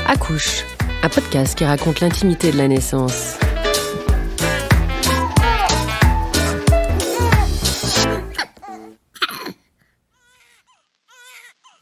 Accouche, un podcast qui raconte l'intimité de la naissance.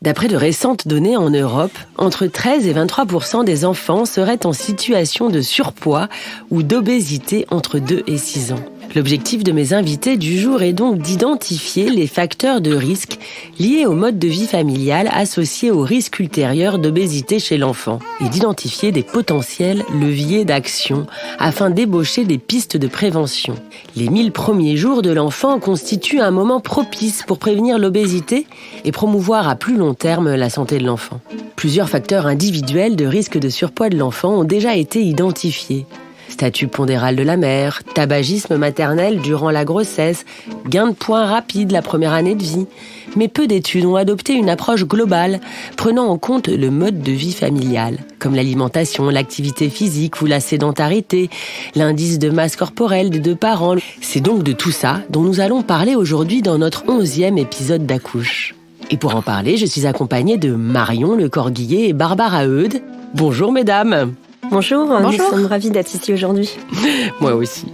D'après de récentes données en Europe, entre 13 et 23% des enfants seraient en situation de surpoids ou d'obésité entre 2 et 6 ans. L'objectif de mes invités du jour est donc d'identifier les facteurs de risque liés au mode de vie familial associés au risque ultérieur d'obésité chez l'enfant et d'identifier des potentiels leviers d'action afin d'ébaucher des pistes de prévention. Les 1000 premiers jours de l'enfant constituent un moment propice pour prévenir l'obésité et promouvoir à plus long terme la santé de l'enfant. Plusieurs facteurs individuels de risque de surpoids de l'enfant ont déjà été identifiés. Statut pondéral de la mère, tabagisme maternel durant la grossesse, gain de poids rapide la première année de vie. Mais peu d'études ont adopté une approche globale, prenant en compte le mode de vie familial, comme l'alimentation, l'activité physique ou la sédentarité, l'indice de masse corporelle des deux parents. C'est donc de tout ça dont nous allons parler aujourd'hui dans notre 11e épisode d'Accouche. Et pour en parler, je suis accompagnée de Marion Lecorguillet et Barbara Eudes. Bonjour mesdames. Bonjour, nous sommes ravis d'être ici aujourd'hui. Moi aussi.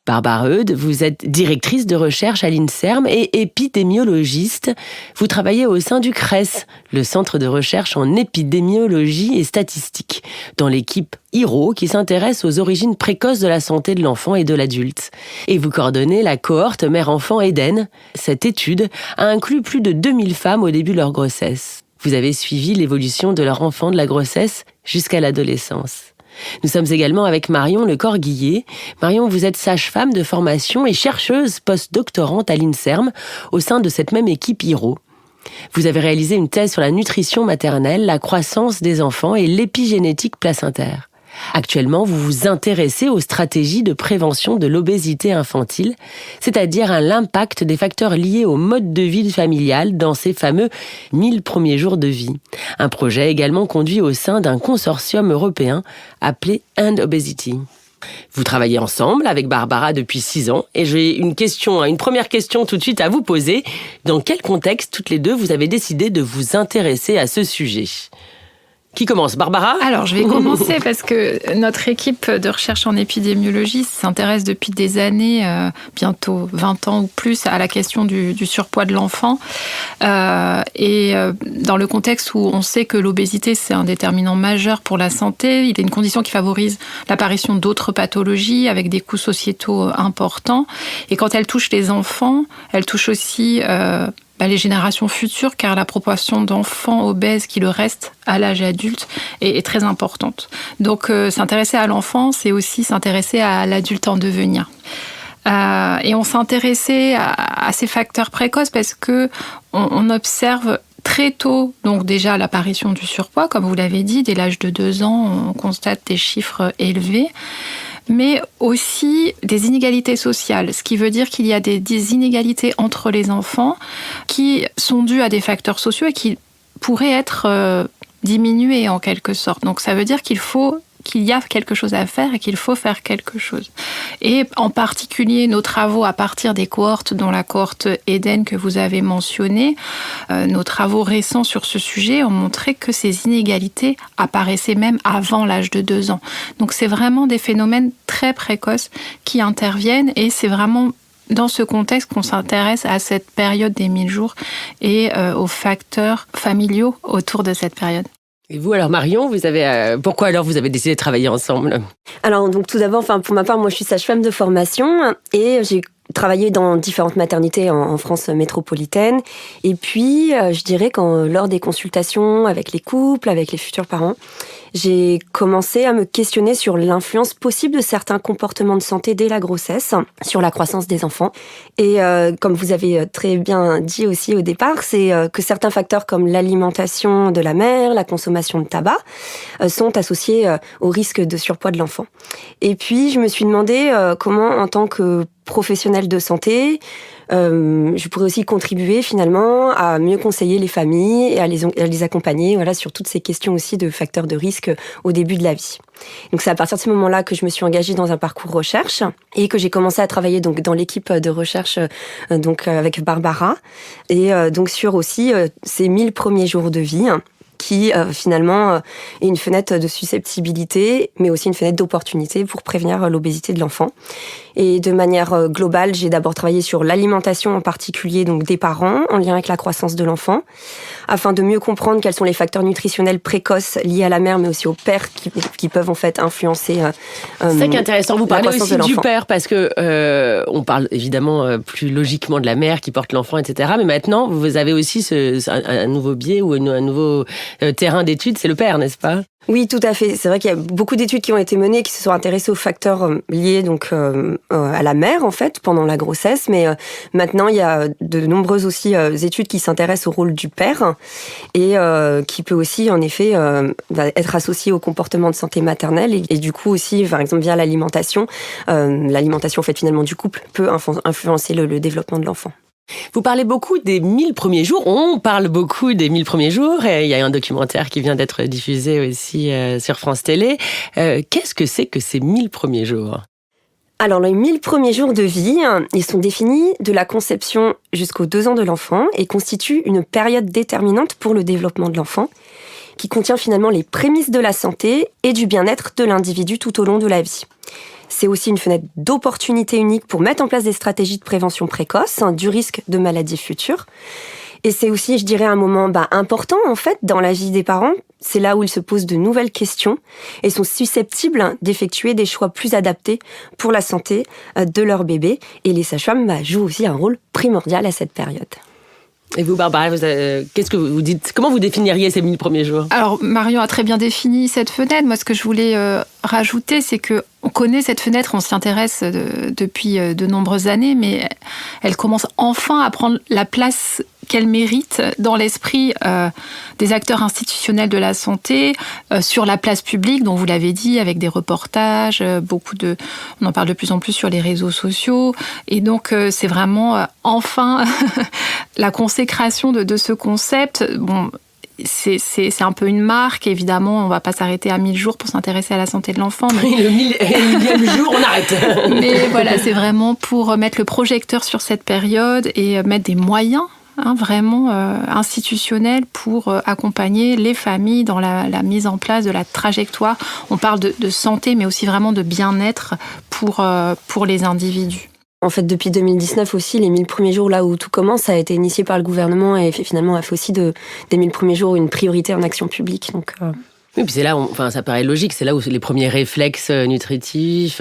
Barbara Eudes, vous êtes directrice de recherche à l'INSERM et épidémiologiste. Vous travaillez au sein du CRES, le Centre de recherche en épidémiologie et statistique, dans l'équipe IRO qui s'intéresse aux origines précoces de la santé de l'enfant et de l'adulte. Et vous coordonnez la cohorte mère-enfant Eden. Cette étude a inclus plus de 2000 femmes au début de leur grossesse. Vous avez suivi l'évolution de leur enfant de la grossesse jusqu'à l'adolescence. Nous sommes également avec Marion Lecorguillet. Marion, vous êtes sage-femme de formation et chercheuse post-doctorante à l'INSERM au sein de cette même équipe IRO. Vous avez réalisé une thèse sur la nutrition maternelle, la croissance des enfants et l'épigénétique placentaire. Actuellement, vous vous intéressez aux stratégies de prévention de l'obésité infantile, c'est-à-dire à l'impact des facteurs liés au mode de vie familial dans ces fameux 1000 premiers jours de vie. Un projet également conduit au sein d'un consortium européen appelé End Obesity. Vous travaillez ensemble avec Barbara depuis 6 ans et j'ai une première question tout de suite à vous poser. Dans quel contexte, toutes les deux, vous avez décidé de vous intéresser à ce sujet ? Qui commence, Barbara ? Alors, je vais commencer parce que notre équipe de recherche en épidémiologie s'intéresse depuis des années, bientôt 20 ans ou plus, à la question du surpoids de l'enfant. Dans le contexte où on sait que l'obésité, c'est un déterminant majeur pour la santé, il est une condition qui favorise l'apparition d'autres pathologies avec des coûts sociétaux importants. Et quand elle touche les enfants, elle touche aussi les générations futures, car la proportion d'enfants obèses qui le restent à l'âge adulte est très importante. Donc, s'intéresser à l'enfant, c'est aussi s'intéresser à l'adulte en devenir. Et on s'intéressait à ces facteurs précoces parce que on observe très tôt, donc déjà l'apparition du surpoids, comme vous l'avez dit, dès l'âge de 2 ans, on constate des chiffres élevés, mais aussi des inégalités sociales, ce qui veut dire qu'il y a des inégalités entre les enfants qui sont dues à des facteurs sociaux et qui pourraient être diminuées en quelque sorte. Donc ça veut dire qu'il y a quelque chose à faire et qu'il faut faire quelque chose. Et en particulier, nos travaux à partir des cohortes, dont la cohorte Eden que vous avez mentionnée, nos travaux récents sur ce sujet ont montré que ces inégalités apparaissaient même avant l'âge de 2 ans. Donc c'est vraiment des phénomènes très précoces qui interviennent et c'est vraiment dans ce contexte qu'on s'intéresse à cette période des 1000 jours et aux facteurs familiaux autour de cette période. Et vous, alors Marion, pourquoi alors vous avez décidé de travailler ensemble ? Alors, donc tout d'abord, pour ma part, moi je suis sage-femme de formation et j'ai travaillé dans différentes maternités en France métropolitaine. Et puis, je dirais lors des consultations avec les couples, avec les futurs parents, j'ai commencé à me questionner sur l'influence possible de certains comportements de santé dès la grossesse sur la croissance des enfants. Et comme vous avez très bien dit aussi au départ, c'est que certains facteurs comme l'alimentation de la mère, la consommation de tabac, sont associés au risque de surpoids de l'enfant. Et puis, je me suis demandé comment, en tant que professionnelle de santé, je pourrais aussi contribuer finalement à mieux conseiller les familles et à les accompagner sur toutes ces questions aussi de facteurs de risque au début de la vie. Donc c'est à partir de ce moment-là que je me suis engagée dans un parcours recherche et que j'ai commencé à travailler donc dans l'équipe de recherche avec Barbara et donc sur aussi ces 1000 premiers jours de vie qui finalement est une fenêtre de susceptibilité, mais aussi une fenêtre d'opportunité pour prévenir l'obésité de l'enfant. Et de manière globale, j'ai d'abord travaillé sur l'alimentation en particulier donc des parents en lien avec la croissance de l'enfant, afin de mieux comprendre quels sont les facteurs nutritionnels précoces liés à la mère, mais aussi au père qui peuvent en fait influencer. C'est ça qui est intéressant. Vous parlez aussi du père parce que on parle évidemment plus logiquement de la mère qui porte l'enfant, etc. Mais maintenant, vous avez aussi un nouveau biais ou un nouveau terrain d'étude, c'est le père, n'est-ce pas ? Oui, tout à fait. C'est vrai qu'il y a beaucoup d'études qui ont été menées qui se sont intéressées aux facteurs liés donc à la mère en fait pendant la grossesse, mais maintenant il y a de nombreuses aussi études qui s'intéressent au rôle du père et qui peut aussi en effet être associé au comportement de santé maternelle et du coup aussi par exemple via l'alimentation en fait finalement du couple peut influencer le développement de l'enfant. Vous parlez beaucoup des 1000 premiers jours. On parle beaucoup des 1000 premiers jours. Et il y a un documentaire qui vient d'être diffusé aussi sur France Télé. Qu'est-ce que c'est que ces 1000 premiers jours ? Alors, les 1000 premiers jours de vie, ils sont définis de la conception jusqu'aux 2 ans de l'enfant et constituent une période déterminante pour le développement de l'enfant qui contient finalement les prémices de la santé et du bien-être de l'individu tout au long de la vie. C'est aussi une fenêtre d'opportunité unique pour mettre en place des stratégies de prévention précoce du risque de maladies futures. Et c'est aussi, je dirais, un moment important en fait dans la vie des parents. C'est là où ils se posent de nouvelles questions et sont susceptibles d'effectuer des choix plus adaptés pour la santé de leur bébé. Et les sages-femmes jouent aussi un rôle primordial à cette période. Et vous, Barbara, qu'est-ce que vous dites ? Comment vous définiriez ces 1000 premiers jours ? Alors, Marion a très bien défini cette fenêtre. Moi, ce que je voulais rajouter, c'est que on connaît cette fenêtre, on s'y intéresse depuis de nombreuses années, mais elle commence enfin à prendre la place qu'elle mérite dans l'esprit des acteurs institutionnels de la santé, sur la place publique, dont vous l'avez dit, avec des reportages, on en parle de plus en plus sur les réseaux sociaux, et donc c'est vraiment enfin la consécration de ce concept. Bon, c'est un peu une marque, évidemment, on ne va pas s'arrêter à 1000 jours pour s'intéresser à la santé de l'enfant. Mais... le 1000e jour, on arrête. Mais voilà, c'est vraiment pour mettre le projecteur sur cette période et mettre des moyens vraiment institutionnels pour accompagner les familles dans la mise en place de la trajectoire. On parle de santé, mais aussi vraiment de bien-être pour les individus. En fait, depuis 2019 aussi, les 1000 premiers jours, là où tout commence, ça a été initié par le gouvernement et finalement a fait aussi des 1000 premiers jours une priorité en action publique. Donc, Oui, puis c'est là, ça paraît logique, c'est là où les premiers réflexes nutritifs,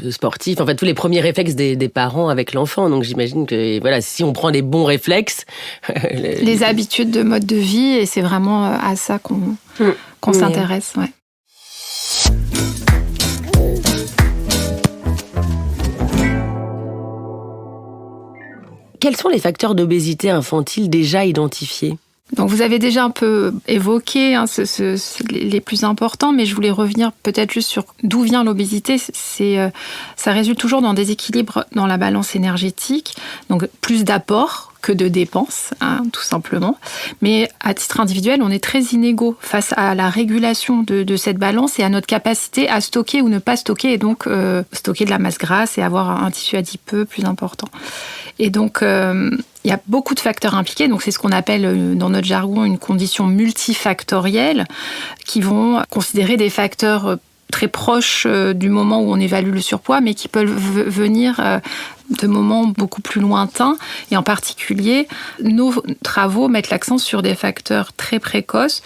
sportifs, en fait tous les premiers réflexes des parents avec l'enfant. Donc j'imagine que si on prend les bons réflexes... les habitudes de mode de vie, et c'est vraiment à ça qu'on s'intéresse. Ouais. Quels sont les facteurs d'obésité infantile déjà identifiés ? Donc vous avez déjà un peu évoqué les plus importants, mais je voulais revenir peut-être juste sur d'où vient l'obésité. Ça résulte toujours d'un déséquilibre dans la balance énergétique, donc plus d'apports que de dépenses, tout simplement. Mais à titre individuel, on est très inégaux face à la régulation de cette balance et à notre capacité à stocker ou ne pas stocker, et donc stocker de la masse grasse et avoir un tissu adipeux plus important. Et donc, il y a beaucoup de facteurs impliqués. Donc, c'est ce qu'on appelle dans notre jargon une condition multifactorielle, qui vont considérer des facteurs très proches du moment où on évalue le surpoids, mais qui peuvent venir de moments beaucoup plus lointains. Et en particulier, nos travaux mettent l'accent sur des facteurs très précoces.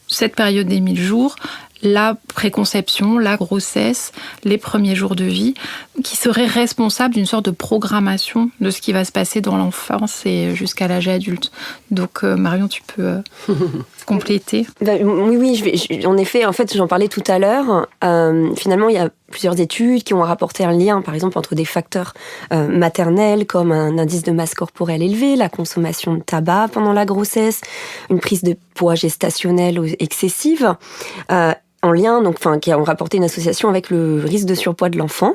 Cette période des 1000 jours, la préconception, la grossesse, les premiers jours de vie, qui seraient responsables d'une sorte de programmation de ce qui va se passer dans l'enfance et jusqu'à l'âge adulte. Donc Marion, tu peux compléter. Oui, en effet, en fait, j'en parlais tout à l'heure. Finalement, il y a plusieurs études qui ont rapporté un lien, par exemple, entre des facteurs maternels, comme un indice de masse corporelle élevé, la consommation de tabac pendant la grossesse, une prise de poids gestationnelle excessive, en lien, qui ont rapporté une association avec le risque de surpoids de l'enfant.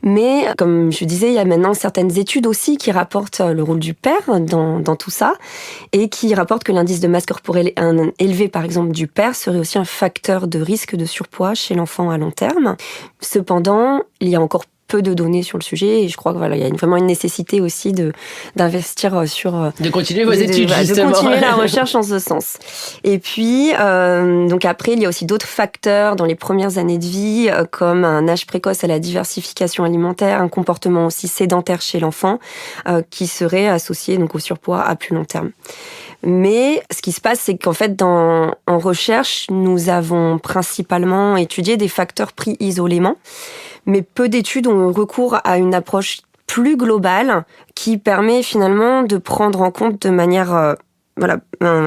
Mais comme je disais, il y a maintenant certaines études aussi qui rapportent le rôle du père dans tout ça et qui rapportent que l'indice de masse corporelle élevé, par exemple, du père serait aussi un facteur de risque de surpoids chez l'enfant à long terme. Cependant, il y a encore peu de données sur le sujet et je crois que il y a vraiment une nécessité aussi d'investir sur de continuer vos études justement, de continuer la recherche en ce sens. Et puis donc après il y a aussi d'autres facteurs dans les premières années de vie comme un âge précoce à la diversification alimentaire, un comportement aussi sédentaire chez l'enfant qui serait associé donc au surpoids à plus long terme. Mais ce qui se passe, c'est qu'en fait, en recherche, nous avons principalement étudié des facteurs pris isolément, mais peu d'études ont recours à une approche plus globale qui permet finalement de prendre en compte de manière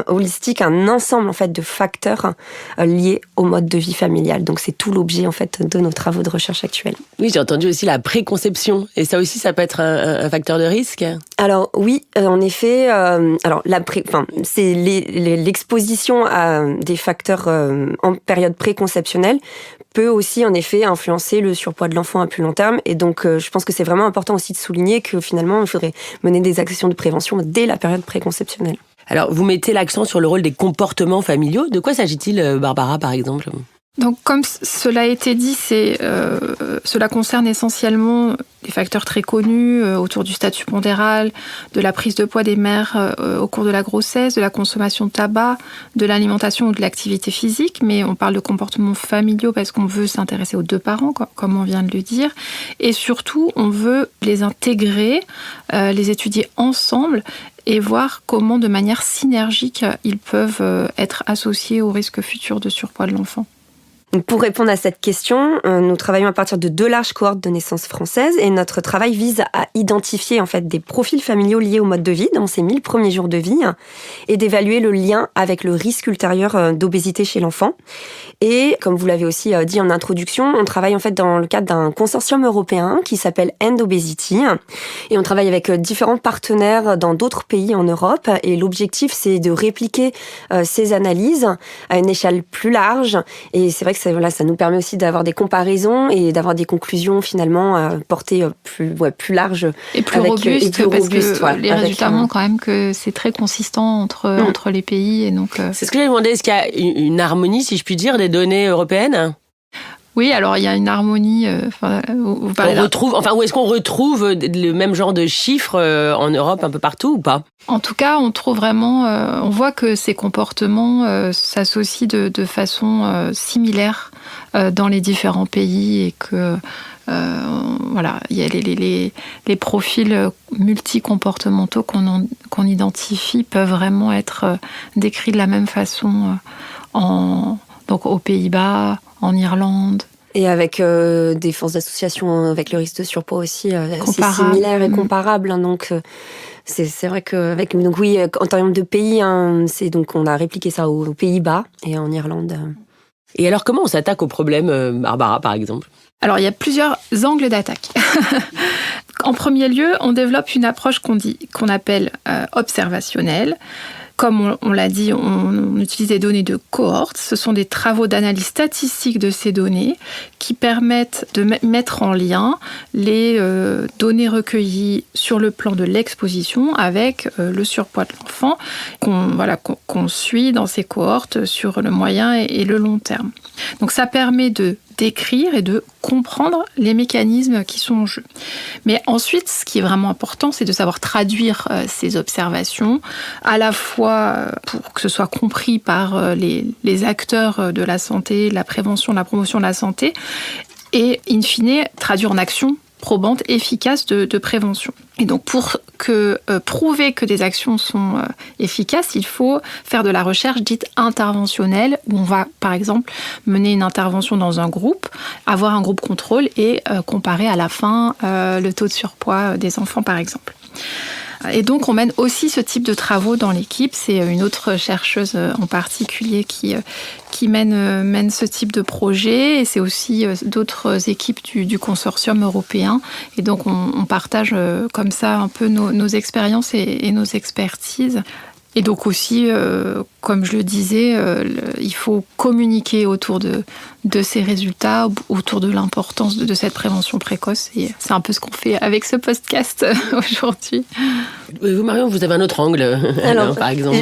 holistique un ensemble en fait de facteurs liés au mode de vie familial. Donc c'est tout l'objet en fait de nos travaux de recherche actuels. Oui, j'ai entendu aussi la préconception et ça aussi ça peut être un facteur de risque. Alors oui, en effet, c'est l'exposition à des facteurs en période préconceptionnelle peut aussi en effet influencer le surpoids de l'enfant à plus long terme et donc je pense que c'est vraiment important aussi de souligner que finalement il faudrait mener des actions de prévention dès la période préconceptionnelle. Alors, vous mettez l'accent sur le rôle des comportements familiaux. De quoi s'agit-il, Barbara, par exemple ? Donc, comme cela a été dit, cela concerne essentiellement des facteurs très connus autour du statut pondéral, de la prise de poids des mères au cours de la grossesse, de la consommation de tabac, de l'alimentation ou de l'activité physique. Mais on parle de comportements familiaux parce qu'on veut s'intéresser aux deux parents, comme on vient de le dire. Et surtout, on veut les intégrer, les étudier ensemble et voir comment, de manière synergique, ils peuvent être associés au risque futur de surpoids de l'enfant. Pour répondre à cette question, nous travaillons à partir de 2 larges cohortes de naissance françaises et notre travail vise à identifier en fait des profils familiaux liés au mode de vie dans ces 1000 premiers jours de vie et d'évaluer le lien avec le risque ultérieur d'obésité chez l'enfant. Et comme vous l'avez aussi dit en introduction, on travaille en fait dans le cadre d'un consortium européen qui s'appelle End Obesity et on travaille avec différents partenaires dans d'autres pays en Europe et l'objectif c'est de répliquer ces analyses à une échelle plus large et c'est vrai que ça nous permet aussi d'avoir des comparaisons et d'avoir des conclusions finalement portées plus larges et plus robustes parce que les résultats montrent quand même que c'est très consistant entre les pays et donc c'est ce que j'ai demandé, est-ce qu'il y a une harmonie, si je puis dire, des données européennes ? Oui, alors il y a une harmonie. Où est-ce qu'on retrouve le même genre de chiffres en Europe un peu partout ou pas ? En tout cas, on trouve vraiment, on voit que ces comportements s'associent de façon similaire dans les différents pays et que il y a les profils multicomportementaux qu'on identifie peuvent vraiment être décrits de la même façon donc aux Pays-Bas, en Irlande. Et avec des forces d'association avec le risque de surpoids aussi assez similaires et comparables. Donc c'est vrai qu'avec en termes de pays, on a répliqué ça aux Pays-Bas et en Irlande. Et alors comment on s'attaque au problème, Barbara, par exemple ? Alors il y a plusieurs angles d'attaque. En premier lieu, on développe une approche qu'on appelle observationnelle. Comme on l'a dit, on utilise des données de cohorte. Ce sont des travaux d'analyse statistique de ces données qui permettent de mettre en lien les données recueillies sur le plan de l'exposition avec le surpoids de l'enfant qu'on suit dans ces cohortes sur le moyen et le long terme. Donc ça permet de décrire et de comprendre les mécanismes qui sont en jeu. Mais ensuite, ce qui est vraiment important, c'est de savoir traduire ces observations, à la fois pour que ce soit compris par les acteurs de la santé, de la prévention, de la promotion de la santé, et in fine, traduire en action probante, efficace de prévention. Et donc, pour prouver que des actions sont efficaces, il faut faire de la recherche dite interventionnelle, où on va, par exemple, mener une intervention dans un groupe, avoir un groupe contrôle et comparer à la fin le taux de surpoids des enfants, par exemple. Et donc, on mène aussi ce type de travaux dans l'équipe. C'est une autre chercheuse en particulier qui mène ce type de projet. Et c'est aussi d'autres équipes du consortium européen. Et donc, on partage comme ça un peu nos expériences et nos expertises. Et donc aussi, comme je le disais, il faut communiquer autour de ces résultats, autour de l'importance de cette prévention précoce. Et c'est un peu ce qu'on fait avec ce podcast aujourd'hui. Vous, Marion, vous avez un autre angle, alors, par exemple.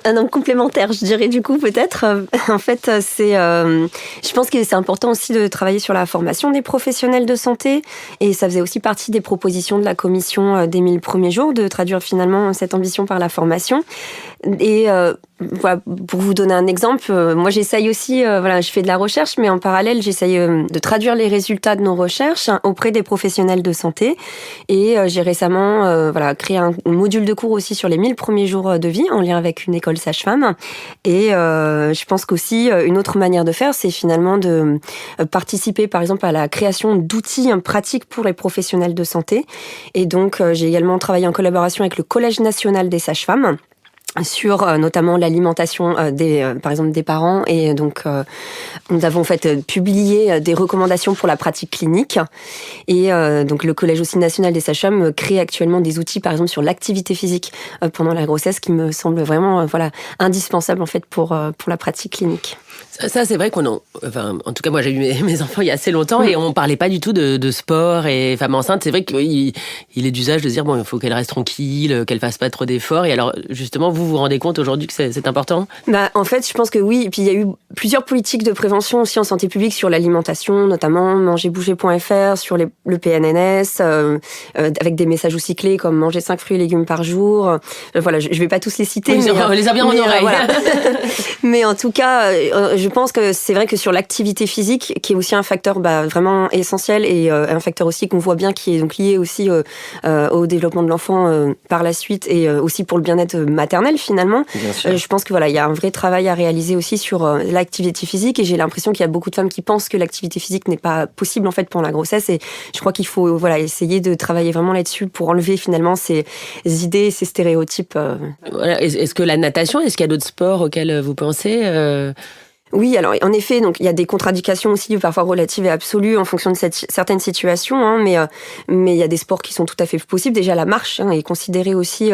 Un angle complémentaire, je dirais du coup peut-être. En fait, je pense que c'est important aussi de travailler sur la formation des professionnels de santé. Et ça faisait aussi partie des propositions de la commission des 1000 premiers jours, de traduire finalement cette ambition par la formation. Et voilà, pour vous donner un exemple, moi j'essaye aussi, je fais de la recherche, mais en parallèle j'essaye de traduire les résultats de nos recherches auprès des professionnels de santé. Et j'ai récemment créé un module de cours aussi sur les 1000 premiers jours de vie en lien avec une école sage-femme. Et je pense qu'aussi une autre manière de faire, c'est finalement de participer par exemple à la création d'outils pratiques pour les professionnels de santé. Et donc j'ai également travaillé en collaboration avec le Collège national des sages-femmes sur notamment l'alimentation par exemple des parents, et donc nous avons en fait publié des recommandations pour la pratique clinique, et donc le Collège aussi national des sages-femmes crée actuellement des outils par exemple sur l'activité physique pendant la grossesse qui me semble vraiment indispensable en fait pour la pratique clinique. Ça, c'est vrai en tout cas, moi, j'ai eu mes enfants il y a assez longtemps et on parlait pas du tout de sport et femmes enceintes. C'est vrai qu'il est d'usage de dire, il faut qu'elle reste tranquille, qu'elle fasse pas trop d'efforts. Et alors, justement, vous vous rendez compte aujourd'hui que c'est important ? En fait, je pense que oui. Et puis, il y a eu plusieurs politiques de prévention aussi en santé publique sur l'alimentation, notamment mangerbouger.fr, sur le PNNS, avec des messages aussi clés comme manger 5 fruits et légumes par jour. Je vais pas tous les citer. Oui, on les a bien en oreille. Mais en tout cas, je pense que c'est vrai que sur l'activité physique, qui est aussi un facteur vraiment essentiel et un facteur aussi qu'on voit bien qui est donc lié aussi au développement de l'enfant par la suite, et aussi pour le bien-être maternel finalement. Je pense que il y a un vrai travail à réaliser aussi sur l'activité physique, et j'ai l'impression qu'il y a beaucoup de femmes qui pensent que l'activité physique n'est pas possible en fait pendant la grossesse, et je crois qu'il faut essayer de travailler vraiment là-dessus pour enlever finalement ces idées, ces stéréotypes. Est-ce que la natation, est-ce qu'il y a d'autres sports auxquels vous pensez Oui, alors en effet, donc il y a des contradictions aussi parfois relatives et absolues en fonction de certaines situations, mais il y a des sports qui sont tout à fait possibles. Déjà la marche est considérée aussi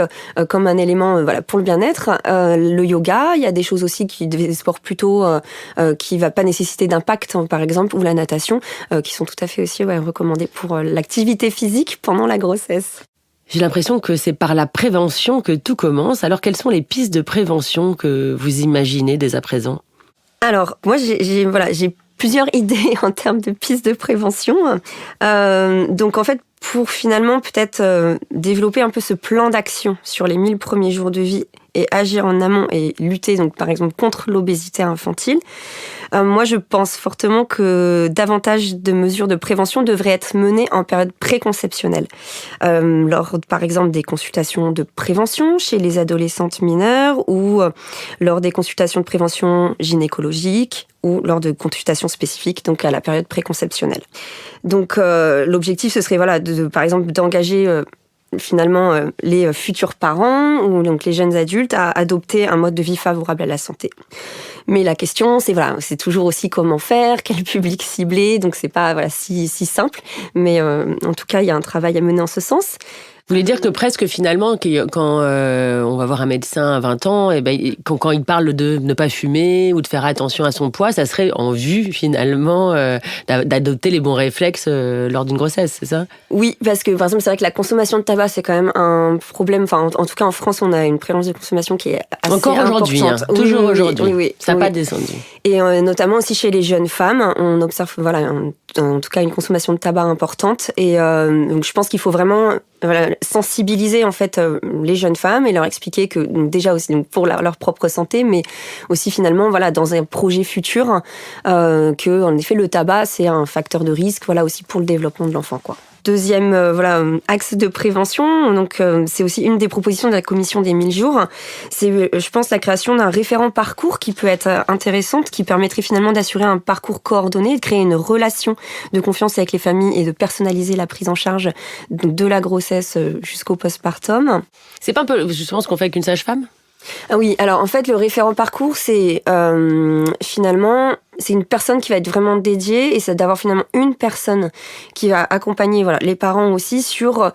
comme un élément pour le bien-être. Le yoga, il y a des choses aussi des sports plutôt qui va pas nécessiter d'impact, par exemple, ou la natation, qui sont tout à fait aussi recommandés pour l'activité physique pendant la grossesse. J'ai l'impression que c'est par la prévention que tout commence. Alors quelles sont les pistes de prévention que vous imaginez dès à présent ? Alors, moi, j'ai plusieurs idées en termes de pistes de prévention. Donc, en fait, pour finalement peut-être développer un peu ce plan d'action sur les 1000 premiers jours de vie et agir en amont et lutter, donc par exemple, contre l'obésité infantile, moi, je pense fortement que davantage de mesures de prévention devraient être menées en période préconceptionnelle. Lors, par exemple, des consultations de prévention chez les adolescentes mineures, ou lors des consultations de prévention gynécologique, ou lors de consultations spécifiques, donc à la période préconceptionnelle. Donc, l'objectif, ce serait, par exemple, d'engager finalement les futurs parents ou donc les jeunes adultes à adopter un mode de vie favorable à la santé. Mais la question, c'est toujours aussi comment faire, quel public cibler, donc c'est pas si simple, mais en tout cas, il y a un travail à mener en ce sens. Vous voulez dire que presque finalement, quand on va voir un médecin à 20 ans, quand il parle de ne pas fumer ou de faire attention à son poids, ça serait en vue finalement d'adopter les bons réflexes lors d'une grossesse, c'est ça ? Oui, parce que par exemple, c'est vrai que la consommation de tabac, c'est quand même un problème. Enfin, en tout cas, en France, on a une prévalence de consommation qui est assez encore aujourd'hui, importante. Toujours aujourd'hui. Oui, ça n'a pas descendu. Et notamment aussi chez les jeunes femmes, on observe en tout cas une consommation de tabac importante. Et donc, je pense qu'il faut vraiment sensibiliser en fait les jeunes femmes et leur expliquer que déjà aussi pour leur propre santé, mais aussi finalement dans un projet futur que en effet le tabac c'est un facteur de risque aussi pour le développement de l'enfant quoi. Deuxième axe de prévention, donc c'est aussi une des propositions de la commission des 1000 jours, c'est je pense la création d'un référent parcours qui peut être intéressante, qui permettrait finalement d'assurer un parcours coordonné, de créer une relation de confiance avec les familles et de personnaliser la prise en charge de la grossesse jusqu'au postpartum. C'est pas un peu justement ce qu'on fait avec une sage-femme ? Ah oui, alors en fait le référent parcours c'est finalement c'est une personne qui va être vraiment dédiée et c'est d'avoir finalement une personne qui va accompagner les parents aussi sur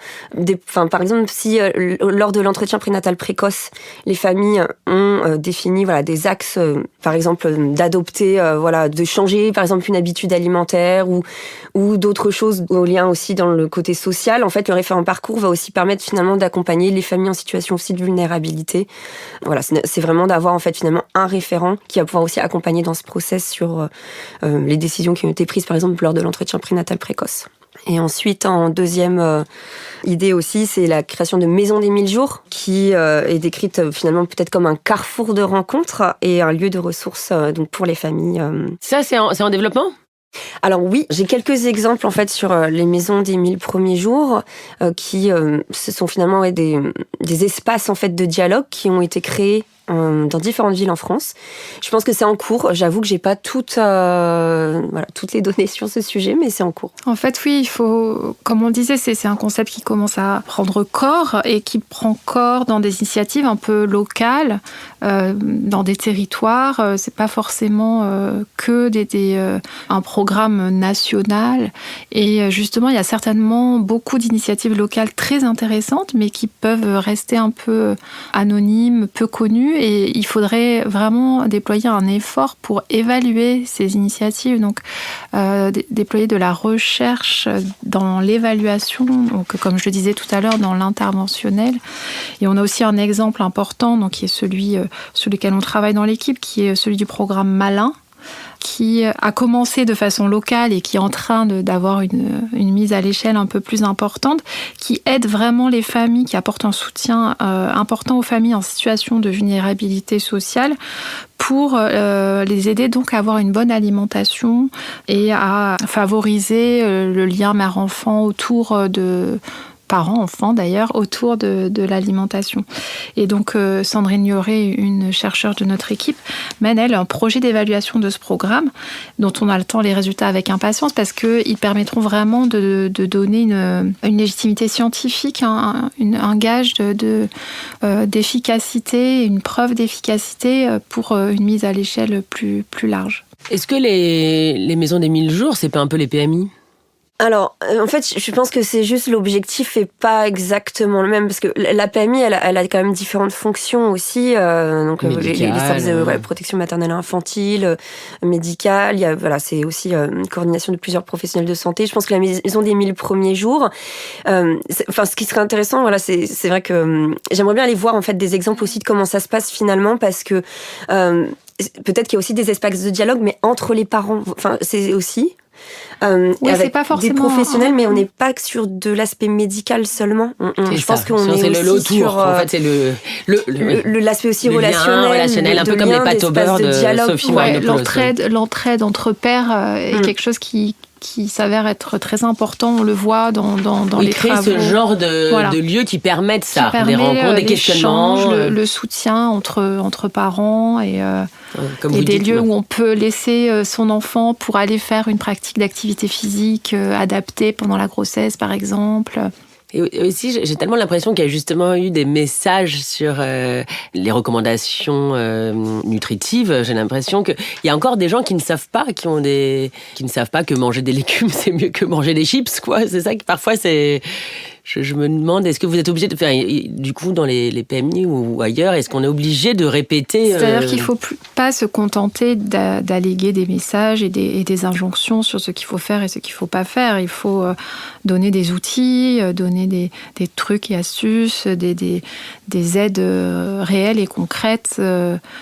par exemple, si lors de l'entretien prénatal précoce, les familles ont défini des axes, par exemple d'adopter, de changer par exemple une habitude alimentaire ou d'autres choses au lien aussi dans le côté social. En fait, le référent parcours va aussi permettre finalement d'accompagner les familles en situation aussi de vulnérabilité. Voilà, c'est vraiment d'avoir en fait finalement un référent qui va pouvoir aussi accompagner dans ce process sur les décisions qui ont été prises par exemple lors de l'entretien prénatal précoce. Et ensuite, en deuxième idée aussi, c'est la création de Maisons des 1000 jours, qui est décrite finalement peut-être comme un carrefour de rencontres et un lieu de ressources donc pour les familles. Ça, c'est en développement ? Alors oui, j'ai quelques exemples en fait sur les Maisons des 1000 premiers jours qui ce sont finalement des espaces en fait de dialogue qui ont été créés dans différentes villes en France. Je pense que c'est en cours. J'avoue que j'ai pas toutes les données sur ce sujet, mais c'est en cours. En fait, oui, il faut, comme on disait, c'est un concept qui commence à prendre corps et qui prend corps dans des initiatives un peu locales, dans des territoires. C'est pas forcément que un programme national. Et justement, il y a certainement beaucoup d'initiatives locales très intéressantes, mais qui peuvent rester un peu anonymes, peu connues. Et il faudrait vraiment déployer un effort pour évaluer ces initiatives, donc déployer de la recherche dans l'évaluation, donc comme je le disais tout à l'heure, dans l'interventionnel. Et on a aussi un exemple important, donc qui est celui sur lequel on travaille dans l'équipe, qui est celui du programme Malin, qui a commencé de façon locale et qui est en train d'avoir une mise à l'échelle un peu plus importante, qui aide vraiment les familles, qui apporte un soutien important aux familles en situation de vulnérabilité sociale pour les aider donc à avoir une bonne alimentation et à favoriser le lien mère-enfant autour de parents-enfants d'ailleurs, autour de l'alimentation. Et donc Sandrine Lioré, une chercheure de notre équipe, mène elle un projet d'évaluation de ce programme dont on attend les résultats avec impatience parce qu'ils permettront vraiment de donner une légitimité scientifique, un gage d'efficacité, une preuve d'efficacité pour une mise à l'échelle plus large. Est-ce que les Maisons des 1000 jours, c'est pas un peu les PMI ? Alors, en fait, je pense que c'est juste l'objectif est pas exactement le même parce que la PMI, elle a quand même différentes fonctions aussi. Donc les services de protection maternelle et infantile, médicale. Il y a c'est aussi une coordination de plusieurs professionnels de santé. Je pense que la Maison des 1000 premiers jours. Ce qui serait intéressant, c'est vrai que j'aimerais bien aller voir en fait des exemples aussi de comment ça se passe finalement parce que peut-être qu'il y a aussi des espaces de dialogue, mais entre les parents. Enfin, c'est aussi. Oui, avec c'est pas forcément des professionnels, mais on n'est pas que sur de l'aspect médical seulement. Je pense qu'on est c'est aussi sur en fait, c'est l'aspect aussi le relationnel, un peu comme les pâtes au beurre de Sophie Marinopoulou. L'entraide entre pères est quelque chose qui s'avère être très important. On le voit dans les créer travaux. Ce genre de lieux qui permettent ça, des rencontres, des questionnements. Le soutien entre parents et des lieux où on peut laisser son enfant pour aller faire une pratique d'activité physique adaptée pendant la grossesse, par exemple. Et aussi, j'ai tellement l'impression qu'il y a justement eu des messages sur les recommandations nutritives. J'ai l'impression qu'il y a encore des gens qui ne savent pas, qui ne savent pas que manger des légumes, c'est mieux que manger des chips, quoi. C'est ça que parfois c'est... Je me demande, est-ce que vous êtes obligé de faire, du coup, dans les PMI ou ailleurs, est-ce qu'on est obligé de répéter C'est-à-dire qu'il ne faut pas se contenter d'alléguer des messages et des injonctions sur ce qu'il faut faire et ce qu'il ne faut pas faire. Il faut donner des outils, donner des trucs et astuces, des aides réelles et concrètes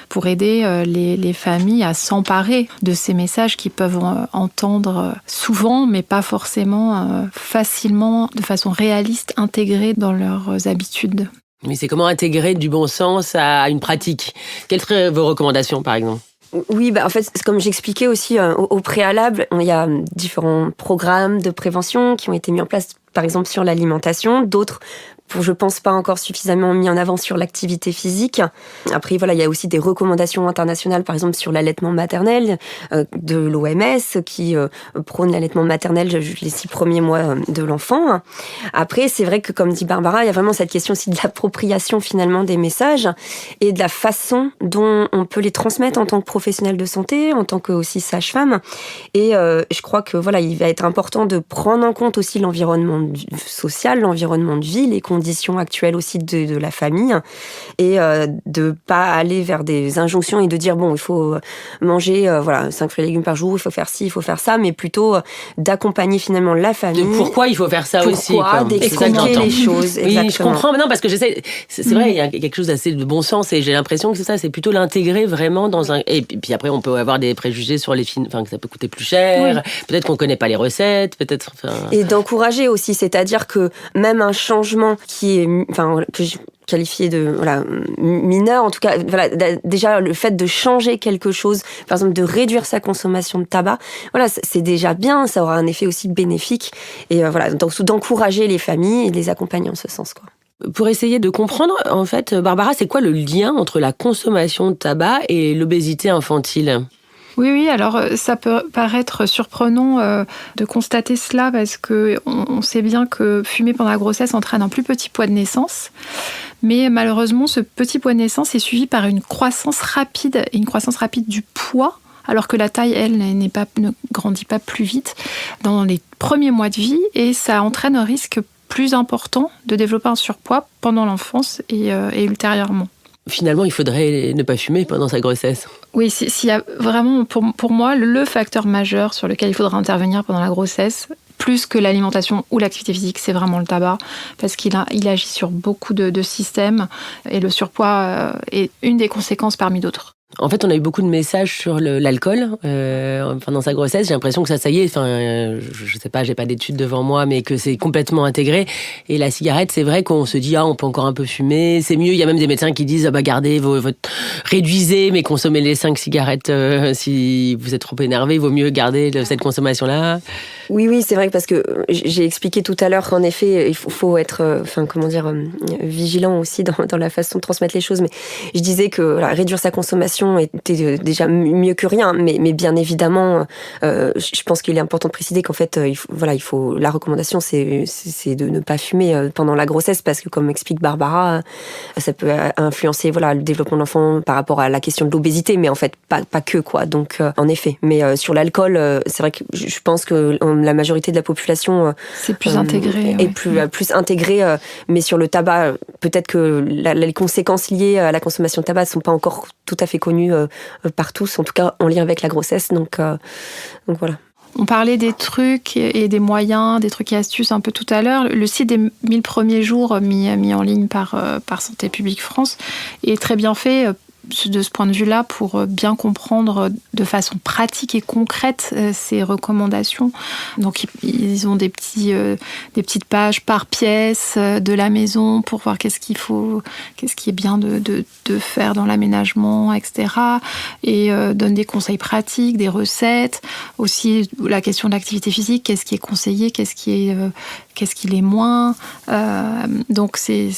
pour aider les familles à s'emparer de ces messages qu'ils peuvent entendre souvent, mais pas forcément facilement, de façon réaliste, intégrés dans leurs habitudes. Mais c'est comment intégrer du bon sens à une pratique ? Quelles seraient vos recommandations, par exemple ? Oui, en fait, comme j'expliquais aussi au préalable, il y a différents programmes de prévention qui ont été mis en place, par exemple, sur l'alimentation, d'autres je pense, pas encore suffisamment mis en avant sur l'activité physique. Après, voilà, il y a aussi des recommandations internationales, par exemple sur l'allaitement maternel de l'OMS, qui prône l'allaitement maternel les 6 premiers mois de l'enfant. Après, c'est vrai que, comme dit Barbara, il y a vraiment cette question aussi de l'appropriation finalement des messages et de la façon dont on peut les transmettre en tant que professionnel de santé, en tant que aussi sage-femme. Et je crois que voilà, il va être important de prendre en compte aussi l'environnement social, l'environnement de vie, les conditions actuelles aussi de la famille, et de pas aller vers des injonctions et de dire bon, il faut manger 5 fruits et légumes par jour, il faut faire ci, il faut faire ça, mais plutôt d'accompagner finalement la famille. De pourquoi il faut faire ça aussi. D'expliquer les choses. Oui, exactement. Je comprends. Non, parce que j'essaie. C'est vrai, il y a quelque chose d'assez de bon sens et j'ai l'impression que c'est ça, c'est plutôt l'intégrer vraiment dans un. Et puis après, on peut avoir des préjugés sur les films, enfin que ça peut coûter plus cher. Oui. Peut-être qu'on connaît pas les recettes, peut-être. Et d'encourager aussi, c'est-à-dire que même un changement qui est, que je qualifié de mineur, en tout cas, voilà, déjà le fait de changer quelque chose, par exemple de réduire sa consommation de tabac, voilà, c'est déjà bien, ça aura un effet aussi bénéfique, et voilà, donc d'encourager les familles et de les accompagner en ce sens, quoi. Pour essayer de comprendre, en fait, Barbara, c'est quoi le lien entre la consommation de tabac et l'obésité infantile ? Oui, alors ça peut paraître surprenant de constater cela parce qu'on sait bien que fumer pendant la grossesse entraîne un plus petit poids de naissance. Mais malheureusement, ce petit poids de naissance est suivi par une croissance rapide du poids, alors que la taille, elle, ne grandit pas plus vite dans les premiers mois de vie, et ça entraîne un risque plus important de développer un surpoids pendant l'enfance et ultérieurement. Finalement, il faudrait ne pas fumer pendant sa grossesse. Oui, s'il y a vraiment, pour moi, le facteur majeur sur lequel il faudra intervenir pendant la grossesse, plus que l'alimentation ou l'activité physique, c'est vraiment le tabac, parce qu'il agit sur beaucoup de systèmes, et le surpoids est une des conséquences parmi d'autres. En fait, on a eu beaucoup de messages sur l'alcool pendant sa grossesse. J'ai l'impression que ça y est, je sais pas, j'ai pas d'études devant moi, mais que c'est complètement intégré. Et la cigarette, c'est vrai qu'on se dit, on peut encore un peu fumer, c'est mieux. Il y a même des médecins qui disent, gardez réduisez, mais consommez les 5 cigarettes si vous êtes trop énervé, il vaut mieux garder cette consommation-là. Oui, c'est vrai, parce que j'ai expliqué tout à l'heure qu'en effet, il faut être, vigilant aussi dans la façon de transmettre les choses. Mais je disais que réduire sa consommation était déjà mieux que rien, mais bien évidemment, je pense qu'il est important de préciser qu'en fait, la recommandation, c'est de ne pas fumer pendant la grossesse, parce que comme explique Barbara, ça peut influencer le développement de l'enfant par rapport à la question de l'obésité, mais en fait pas que, quoi. Donc en effet, mais sur l'alcool, c'est vrai que je pense que la majorité de la population c'est plus intégré, est plus intégrée, mais sur le tabac, peut-être que les conséquences liées à la consommation de tabac sont pas encore tout à fait connues par tous, en tout cas en lien avec la grossesse, donc voilà. On parlait des trucs et des moyens, des trucs et astuces un peu tout à l'heure. Le site des 1000 premiers jours mis en ligne par Santé publique France est très bien fait de ce point de vue-là pour bien comprendre de façon pratique et concrète ces recommandations. Donc ils ont des petites pages par pièce de la maison pour voir qu'est-ce qui est bien de faire dans l'aménagement, etc. Et donnent des conseils pratiques, des recettes. Aussi la question de l'activité physique, qu'est-ce qui est conseillé, qu'est-ce qui l'est moins. Donc c'est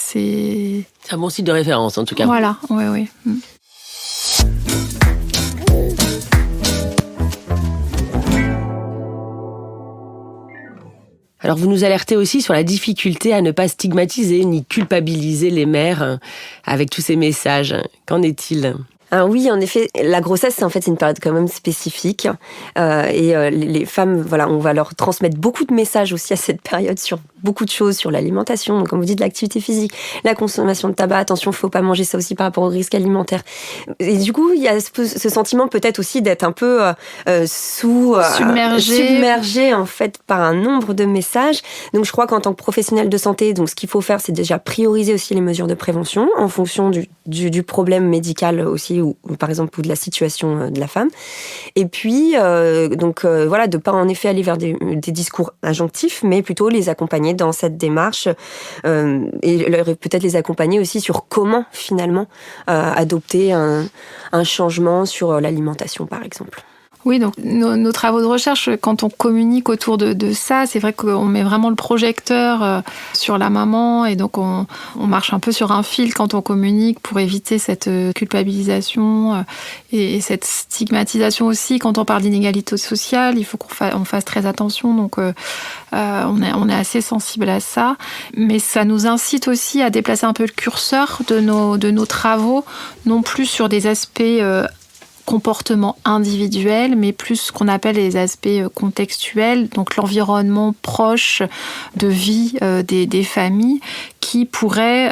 un bon site de référence en tout cas. Voilà, oui. Alors vous nous alertez aussi sur la difficulté à ne pas stigmatiser ni culpabiliser les mères avec tous ces messages. Qu'en est-il ? Alors oui, en effet, la grossesse, c'est une période quand même spécifique. Les femmes, on va leur transmettre beaucoup de messages aussi à cette période sur beaucoup de choses, sur l'alimentation, comme vous dites, l'activité physique, la consommation de tabac. Attention, il ne faut pas manger ça aussi par rapport au risque alimentaire. Et du coup, il y a ce sentiment peut-être aussi d'être un peu submergé en fait par un nombre de messages. Donc je crois qu'en tant que professionnel de santé, donc ce qu'il faut faire, c'est déjà prioriser aussi les mesures de prévention en fonction du problème médical aussi, ou par exemple ou de la situation de la femme. Et puis de pas en effet aller vers des discours injonctifs, mais plutôt les accompagner dans cette démarche et peut-être les accompagner aussi sur comment finalement adopter un changement sur l'alimentation par exemple. Oui, donc nos travaux de recherche, quand on communique autour de ça, c'est vrai qu'on met vraiment le projecteur sur la maman et donc on marche un peu sur un fil quand on communique pour éviter cette culpabilisation et cette stigmatisation aussi. Quand on parle d'inégalité sociale, il faut qu'on fasse très attention. Donc on est assez sensible à ça, mais ça nous incite aussi à déplacer un peu le curseur de nos travaux, non plus sur des aspects comportement individuel, mais plus ce qu'on appelle les aspects contextuels, donc l'environnement proche de vie des familles qui pourrait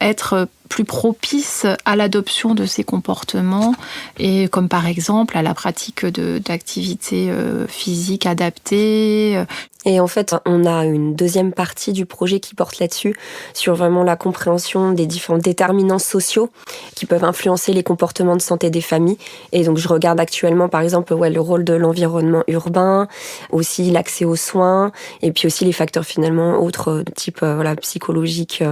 être plus propice à l'adoption de ces comportements, et comme par exemple à la pratique d'activités physiques adaptées. Et en fait, on a une deuxième partie du projet qui porte là-dessus, sur vraiment la compréhension des différents déterminants sociaux qui peuvent influencer les comportements de santé des familles. Et donc, je regarde actuellement, par exemple, le rôle de l'environnement urbain, aussi l'accès aux soins, et puis aussi les facteurs finalement autres de type psychologiques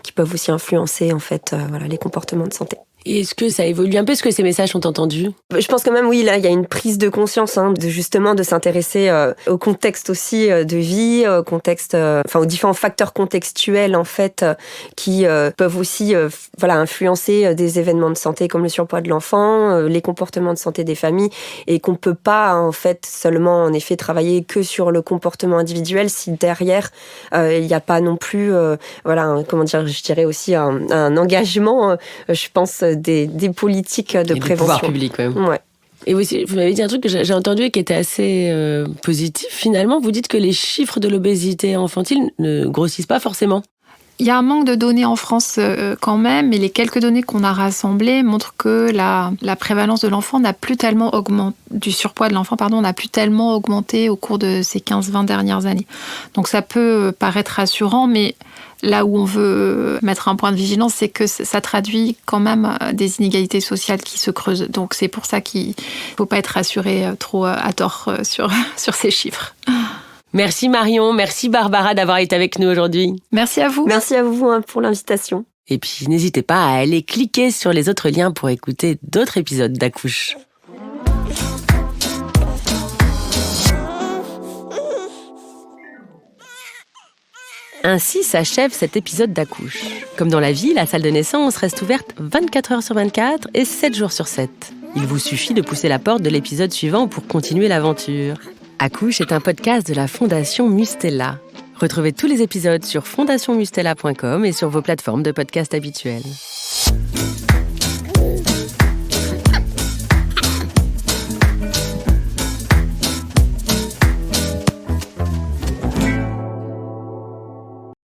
qui peuvent aussi influencer en fait les comportements de santé. Et est-ce que ça évolue un peu? Est-ce que ces messages sont entendus? Je pense quand même, oui, là, il y a une prise de conscience de s'intéresser au contexte aussi de vie, aux différents facteurs contextuels en fait qui peuvent aussi influencer des événements de santé comme le surpoids de l'enfant, les comportements de santé des familles, et qu'on peut pas en fait seulement en effet travailler que sur le comportement individuel si derrière il n'y a pas non plus je dirais aussi un engagement, je pense, des politiques de prévention. Des pouvoirs publics, quand même. Ouais. Et aussi, vous m'avez dit un truc que j'ai entendu et qui était assez positif. Finalement, vous dites que les chiffres de l'obésité infantile ne grossissent pas forcément. Il y a un manque de données en France quand même, mais les quelques données qu'on a rassemblées montrent que la prévalence de l'enfant n'a plus tellement augmenté, du surpoids de l'enfant, n'a plus tellement augmenté au cours de ces 15-20 dernières années. Donc ça peut paraître rassurant, mais là où on veut mettre un point de vigilance, c'est que ça traduit quand même des inégalités sociales qui se creusent. Donc c'est pour ça qu'il ne faut pas être rassuré trop à tort sur ces chiffres. Merci Marion, merci Barbara d'avoir été avec nous aujourd'hui. Merci à vous. Merci à vous pour l'invitation. Et puis n'hésitez pas à aller cliquer sur les autres liens pour écouter d'autres épisodes d'Accouche. Ainsi s'achève cet épisode d'Accouche. Comme dans la vie, la salle de naissance reste ouverte 24 heures sur 24 et 7 jours sur 7. Il vous suffit de pousser la porte de l'épisode suivant pour continuer l'aventure. Accouche est un podcast de la Fondation Mustela. Retrouvez tous les épisodes sur fondationmustela.com et sur vos plateformes de podcast habituelles.